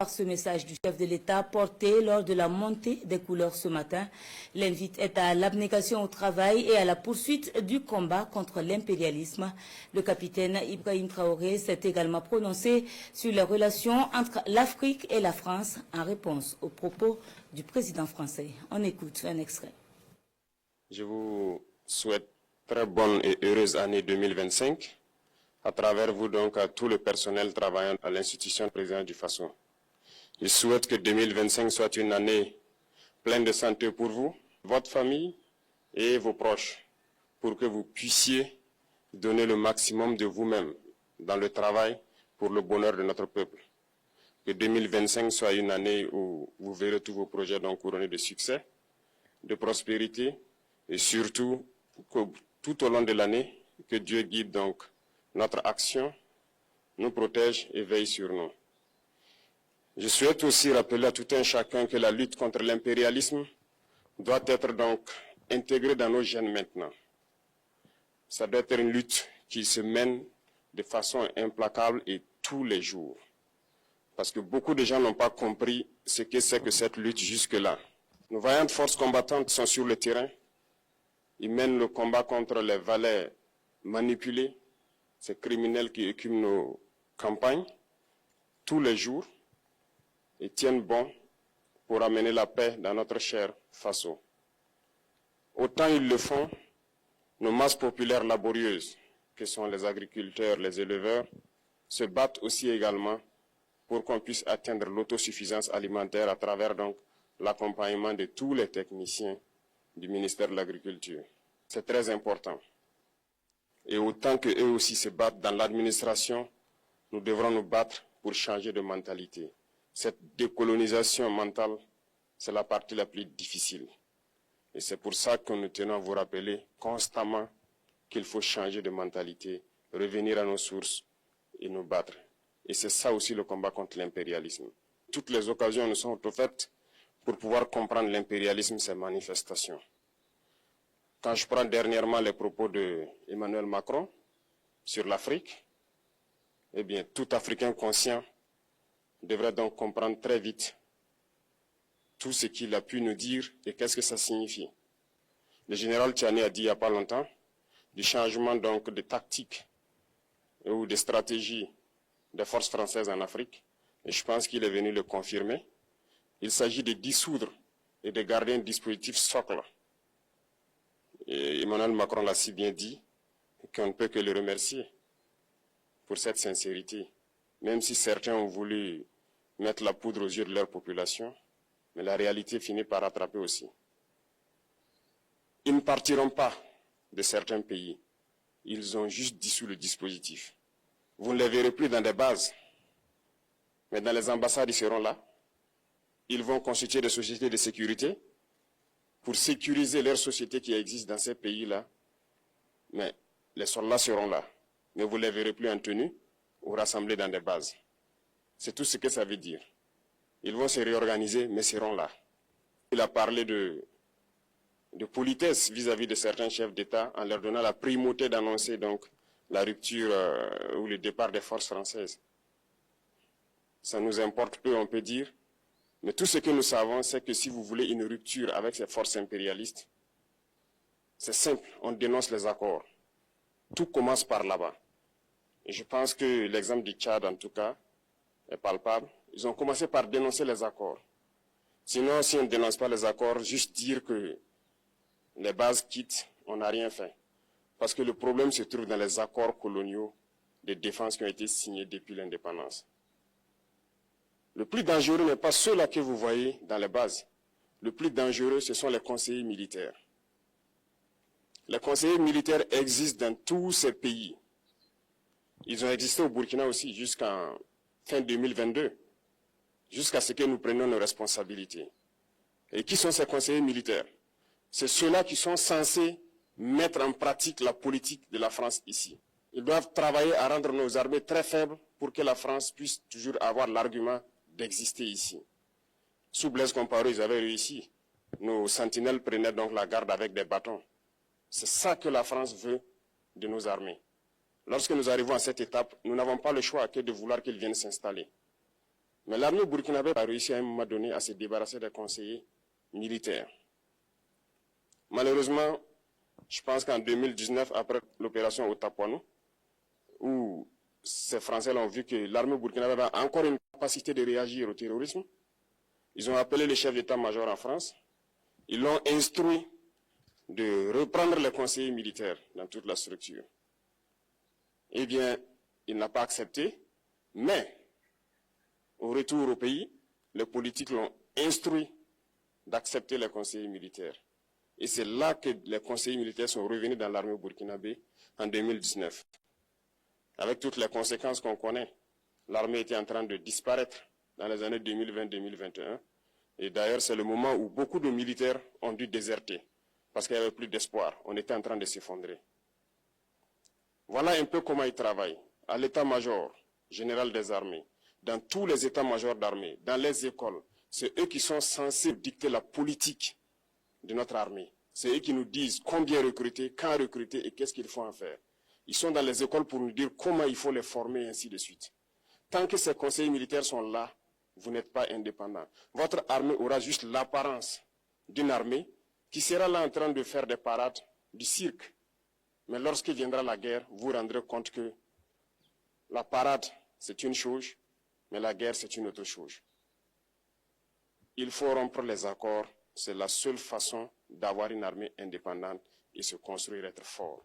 Par ce message du chef de l'État porté lors de la montée des couleurs ce matin, l'invite est à l'abnégation au travail et à la poursuite du combat contre l'impérialisme. Le capitaine Ibrahim Traoré s'est également prononcé sur les relations entre l'Afrique et la France en réponse aux propos du président français. On écoute un extrait. Je vous souhaite très bonne et heureuse année 2025 à travers vous donc à tout le personnel travaillant à l'institution présidente du Faso. Je souhaite que 2025 soit une année pleine de santé pour vous, votre famille et vos proches, pour que vous puissiez donner le maximum de vous-même dans le travail pour le bonheur de notre peuple. Que 2025 soit une année où vous verrez tous vos projets donc couronnés de succès, de prospérité et surtout que tout au long de l'année, que Dieu guide donc notre action, nous protège et veille sur nous. Je souhaite aussi rappeler à tout un chacun que la lutte contre l'impérialisme doit être donc intégrée dans nos gènes maintenant. Ça doit être une lutte qui se mène de façon implacable et tous les jours. Parce que beaucoup de gens n'ont pas compris ce que c'est que cette lutte jusque-là. Nos vaillantes forces combattantes sont sur le terrain. Ils mènent le combat contre les valets manipulés, ces criminels qui écument nos campagnes tous les jours et tiennent bon pour amener la paix dans notre cher Faso. Autant ils le font, nos masses populaires laborieuses, que sont les agriculteurs, les éleveurs, se battent aussi également pour qu'on puisse atteindre l'autosuffisance alimentaire à travers donc l'accompagnement de tous les techniciens du ministère de l'Agriculture. C'est très important. Et autant qu'eux aussi se battent dans l'administration, nous devrons nous battre pour changer de mentalité. Cette décolonisation mentale, c'est la partie la plus difficile. Et c'est pour ça que nous tenons à vous rappeler constamment qu'il faut changer de mentalité, revenir à nos sources et nous battre. Et c'est ça aussi le combat contre l'impérialisme. Toutes les occasions nous sont offertes pour pouvoir comprendre l'impérialisme, ses manifestations. Quand je prends dernièrement les propos d'Emmanuel Macron sur l'Afrique, eh bien, tout Africain conscient devrait donc comprendre très vite tout ce qu'il a pu nous dire et qu'est-ce que ça signifie. Le général Tchiani a dit il n'y a pas longtemps du changement donc de tactique ou de stratégie des forces françaises en Afrique, et je pense qu'il est venu le confirmer. Il s'agit de dissoudre et de garder un dispositif socle. Et Emmanuel Macron l'a si bien dit qu'on ne peut que le remercier pour cette sincérité, même si certains ont voulu mettre la poudre aux yeux de leur population, mais la réalité finit par rattraper aussi. Ils ne partiront pas de certains pays, ils ont juste dissous le dispositif. Vous ne les verrez plus dans des bases, mais dans les ambassades, ils seront là. Ils vont constituer des sociétés de sécurité pour sécuriser leurs sociétés qui existent dans ces pays-là. Mais les soldats seront là, mais vous ne les verrez plus en tenue ou rassemblés dans des bases. C'est tout ce que ça veut dire. Ils vont se réorganiser, mais seront là. Il a parlé de politesse vis-à-vis de certains chefs d'État en leur donnant la primauté d'annoncer donc la rupture ou le départ des forces françaises. Ça nous importe peu, on peut dire, mais tout ce que nous savons, c'est que si vous voulez une rupture avec ces forces impérialistes, c'est simple, on dénonce les accords. Tout commence par là-bas. Et je pense que l'exemple du Tchad, en tout cas, est palpable. Ils ont commencé par dénoncer les accords. Sinon, si on ne dénonce pas les accords, juste dire que les bases quittent, on n'a rien fait. Parce que le problème se trouve dans les accords coloniaux de défense qui ont été signés depuis l'indépendance. Le plus dangereux n'est pas ceux-là que vous voyez dans les bases. Le plus dangereux, ce sont les conseillers militaires. Les conseillers militaires existent dans tous ces pays. Ils ont existé au Burkina aussi jusqu'en fin 2022, jusqu'à ce que nous prenions nos responsabilités. Et qui sont ces conseillers militaires? C'est ceux-là qui sont censés mettre en pratique la politique de la France ici. Ils doivent travailler à rendre nos armées très faibles pour que la France puisse toujours avoir l'argument d'exister ici. Sous Blaise Compaoré, ils avaient réussi. Nos sentinelles prenaient donc la garde avec des bâtons. C'est ça que la France veut de nos armées. Lorsque nous arrivons à cette étape, nous n'avons pas le choix que de vouloir qu'ils viennent s'installer. Mais l'armée burkinabé a réussi à un moment donné à se débarrasser des conseillers militaires. Malheureusement, je pense qu'en 2019, après l'opération Otapuano, où ces Français ont vu que l'armée burkinabé a encore une capacité de réagir au terrorisme, ils ont appelé le chef d'état-major en France, ils l'ont instruit de reprendre les conseillers militaires dans toute la structure. Eh bien, il n'a pas accepté, mais au retour au pays, les politiques l'ont instruit d'accepter les conseillers militaires. Et c'est là que les conseillers militaires sont revenus dans l'armée burkinabé en 2019. Avec toutes les conséquences qu'on connaît, l'armée était en train de disparaître dans les années 2020-2021. Et d'ailleurs, c'est le moment où beaucoup de militaires ont dû déserter, parce qu'il n'y avait plus d'espoir. On était en train de s'effondrer. Voilà un peu comment ils travaillent. À l'état-major général des armées, dans tous les états-majors d'armée, dans les écoles, c'est eux qui sont censés dicter la politique de notre armée. C'est eux qui nous disent combien recruter, quand recruter et qu'est-ce qu'il faut en faire. Ils sont dans les écoles pour nous dire comment il faut les former et ainsi de suite. Tant que ces conseillers militaires sont là, vous n'êtes pas indépendant. Votre armée aura juste l'apparence d'une armée qui sera là en train de faire des parades, du cirque. Mais lorsque viendra la guerre, vous vous rendrez compte que la parade, c'est une chose, mais la guerre, c'est une autre chose. Il faut rompre les accords. C'est la seule façon d'avoir une armée indépendante et se construire, être fort.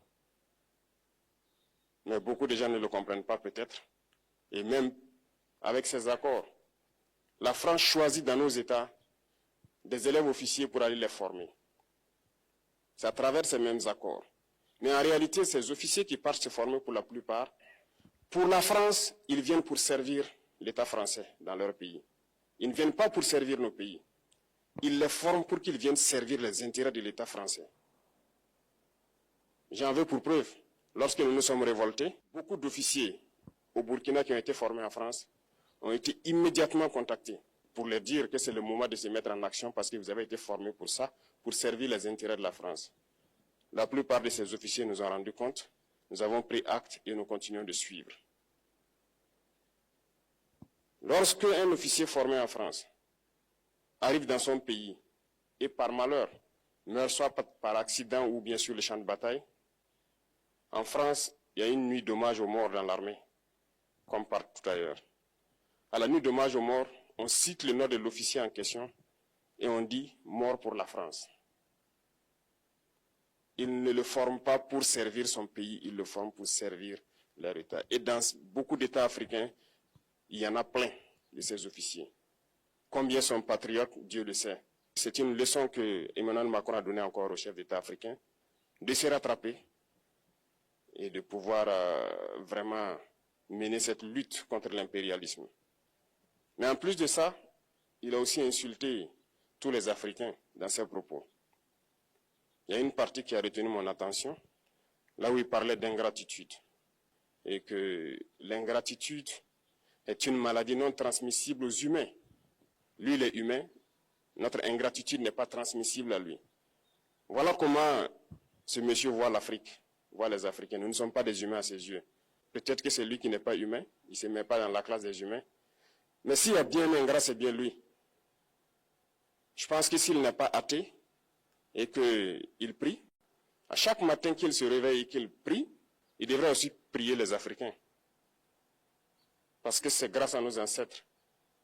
Mais beaucoup de gens ne le comprennent pas peut-être. Et même avec ces accords, la France choisit dans nos États des élèves officiers pour aller les former. C'est à travers ces mêmes accords. Mais en réalité, ces officiers qui partent se former pour la plupart, pour la France, ils viennent pour servir l'État français dans leur pays. Ils ne viennent pas pour servir nos pays. Ils les forment pour qu'ils viennent servir les intérêts de l'État français. J'en veux pour preuve. Lorsque nous nous sommes révoltés, beaucoup d'officiers au Burkina qui ont été formés en France ont été immédiatement contactés pour leur dire que c'est le moment de se mettre en action parce que vous avez été formés pour ça, pour servir les intérêts de la France. La plupart de ces officiers nous ont rendu compte, nous avons pris acte et nous continuons de suivre. Lorsque un officier formé en France arrive dans son pays et par malheur meurt soit par accident ou bien sur le champ de bataille, en France, il y a une nuit d'hommage aux morts dans l'armée, comme partout ailleurs. À la nuit d'hommage aux morts, on cite le nom de l'officier en question et on dit « mort pour la France ». Il ne le forme pas pour servir son pays, il le forme pour servir leur État. Et dans beaucoup d'États africains, il y en a plein de ces officiers. Combien sont patriotes, Dieu le sait. C'est une leçon que Emmanuel Macron a donnée encore au chef d'État africain, de se rattraper et de pouvoir vraiment mener cette lutte contre l'impérialisme. Mais en plus de ça, il a aussi insulté tous les Africains dans ses propos. Il y a une partie qui a retenu mon attention, là où il parlait d'ingratitude. Et que l'ingratitude est une maladie non transmissible aux humains. Lui, il est humain, notre ingratitude n'est pas transmissible à lui. Voilà comment ce monsieur voit l'Afrique, voit les Africains. Nous ne sommes pas des humains à ses yeux. Peut-être que c'est lui qui n'est pas humain, il ne se met pas dans la classe des humains. Mais s'il y a bien un ingrat, c'est bien lui. Je pense que s'il n'est pas athée et qu'il prie, à chaque matin qu'il se réveille et qu'il prie, il devrait aussi prier les Africains. Parce que c'est grâce à nos ancêtres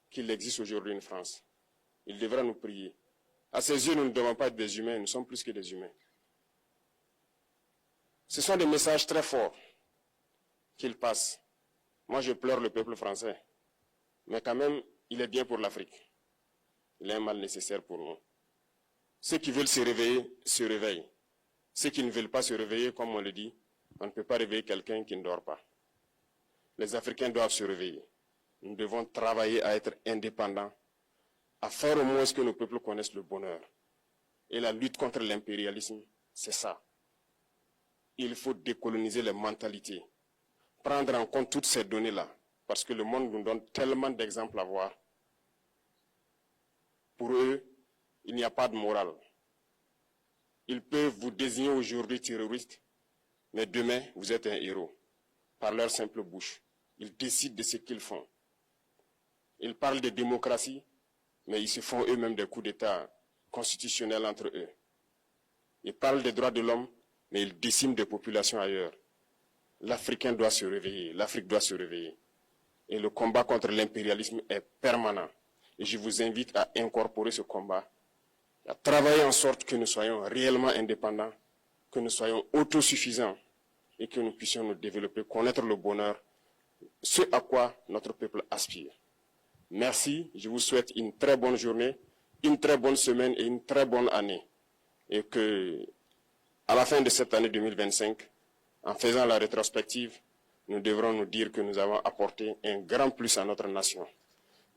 qu'il existe aujourd'hui une France. Il devra nous prier. À ses yeux, nous ne devons pas être des humains, nous sommes plus que des humains. Ce sont des messages très forts qu'il passe. Moi, je pleure le peuple français. Mais quand même, il est bien pour l'Afrique. Il est un mal nécessaire pour nous. Ceux qui veulent se réveiller, se réveillent. Ceux qui ne veulent pas se réveiller, comme on le dit, on ne peut pas réveiller quelqu'un qui ne dort pas. Les Africains doivent se réveiller. Nous devons travailler à être indépendants, à faire au moins ce que nos peuples connaissent le bonheur. Et la lutte contre l'impérialisme, c'est ça. Il faut décoloniser les mentalités, prendre en compte toutes ces données-là, parce que le monde nous donne tellement d'exemples à voir. Pour eux, il n'y a pas de morale. Ils peuvent vous désigner aujourd'hui terroriste, mais demain, vous êtes un héros, par leur simple bouche. Ils décident de ce qu'ils font. Ils parlent de démocratie, mais ils se font eux-mêmes des coups d'État constitutionnels entre eux. Ils parlent des droits de l'homme, mais ils déciment des populations ailleurs. L'Africain doit se réveiller, l'Afrique doit se réveiller. Et le combat contre l'impérialisme est permanent. Et je vous invite à incorporer ce combat, à travailler en sorte que nous soyons réellement indépendants, que nous soyons autosuffisants et que nous puissions nous développer, connaître le bonheur, ce à quoi notre peuple aspire. Merci, je vous souhaite une très bonne journée, une très bonne semaine et une très bonne année. Et que, à la fin de cette année 2025, en faisant la rétrospective, nous devrons nous dire que nous avons apporté un grand plus à notre nation.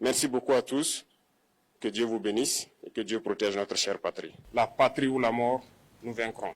Merci beaucoup à tous. Que Dieu vous bénisse et que Dieu protège notre chère patrie. La patrie ou la mort, nous vaincrons.